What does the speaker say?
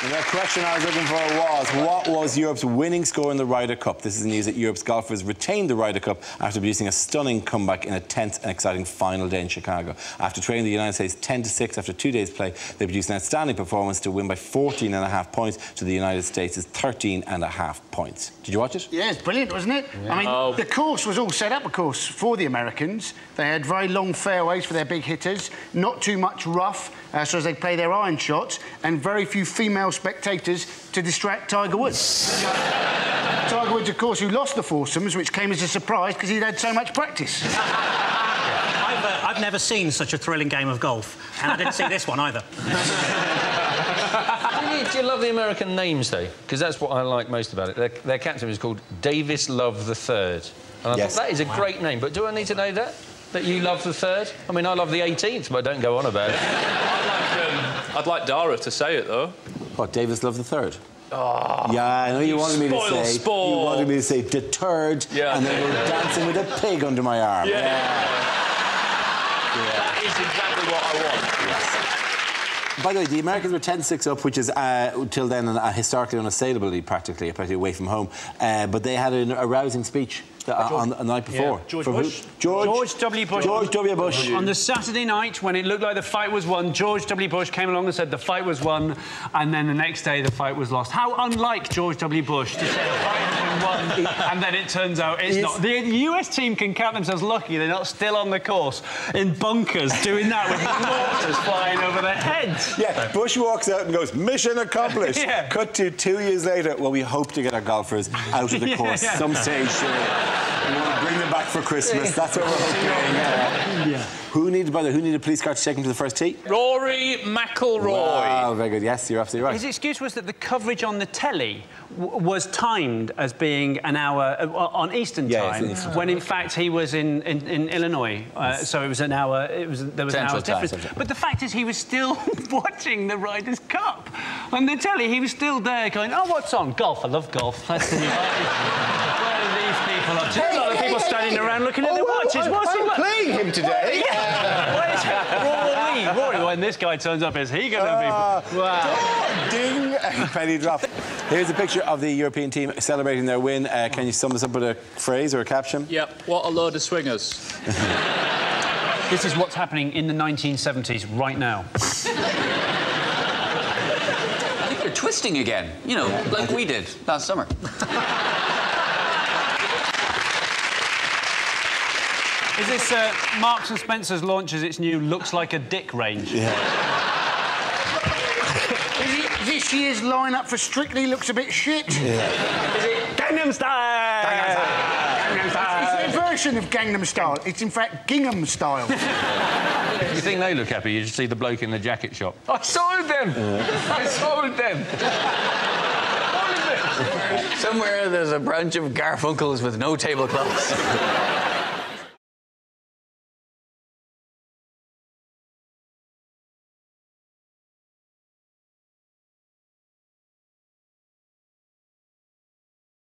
The question I was looking for was, what was Europe's winning score in the Ryder Cup? This is news that Europe's golfers retained the Ryder Cup after producing a stunning comeback in a tense and exciting final day in Chicago. After trailing the United States 10-6 after 2 days' play, they produced an outstanding performance to win by 14.5 points to the United States' 13.5 points. Did you watch it? Yeah, it's brilliant, wasn't it? Yeah. I mean, the course was all set up, of course, for the Americans. They had very long fairways for their big hitters, not too much rough, so as they play their iron shots, and very few female spectators to distract Tiger Woods. Tiger Woods, of course, who lost the foursomes, which came as a surprise because he'd had so much practice. I've never seen such a thrilling game of golf, and I didn't see this one either. Do you love the American names, though? Because that's what I like most about it. Their captain was called Davis Love III. And I thought, that is a great name, but do I need to know that? That you love the third? I mean, I love the 18th, but don't go on about it. I'd like Dara to say it, though. What, Davis Love III? Oh, yeah, I know you wanted me to say... Sport. You wanted me to say deterred, and then we're dancing with a pig under my arm. Yeah. That is exactly what I want. Yes. By the way, the Americans were 10-6 up, which is, till then, a historically unassailable lead, practically away from home. But they had a rousing speech on the night before. Yeah. George Bush. George W. Bush. George W. Bush. On the Saturday night, when it looked like the fight was won, George W. Bush came along and said the fight was won, and then the next day the fight was lost. How unlike George W. Bush to say the fight has been won, and then it turns out it's not. The US team can count themselves lucky they're not still on the course in bunkers doing that with mortars flying over their heads. Yeah, Bush walks out and goes, mission accomplished. Yeah. Cut to 2 years later. Well, we hope to get our golfers out of the course some stage. We want to bring them back for Christmas. That's what we're hoping. Who needed a police car to take him to the first tee? Rory McIlroy. Wow, very good. Yes, you're absolutely right. His excuse was that the coverage on the telly was timed as being an hour on Eastern time, when in fact he was in Illinois. So it was an hour. There was an hour's difference. But the fact is, he was still watching the Ryder Cup on the telly. He was still there, going, "Oh, what's on? Golf. I love golf. That's the new What are these people up to? A lot of people standing around looking at their watches. What's he playing him today? Rory, when this guy turns up, is he going to be... Wow. Ding! Penny drop. Here's a picture of the European team celebrating their win. Can you sum this up with a phrase or a caption? Yep. What a load of swingers. This is what's happening in the 1970s right now. I think they're twisting again. You know, like we did last summer. Is this Marks and Spencer's launches its new Looks Like a Dick range? Yeah. This year's lineup for Strictly looks a bit shit. Yeah. Is it Gangnam Style? Gangnam Style. It's a version of Gangnam Style. It's in fact Gingham Style. You think they look happy? You just see the bloke in the jacket shop. I sold them! I sold them! Somewhere there's a branch of Garfunkels with no tablecloths.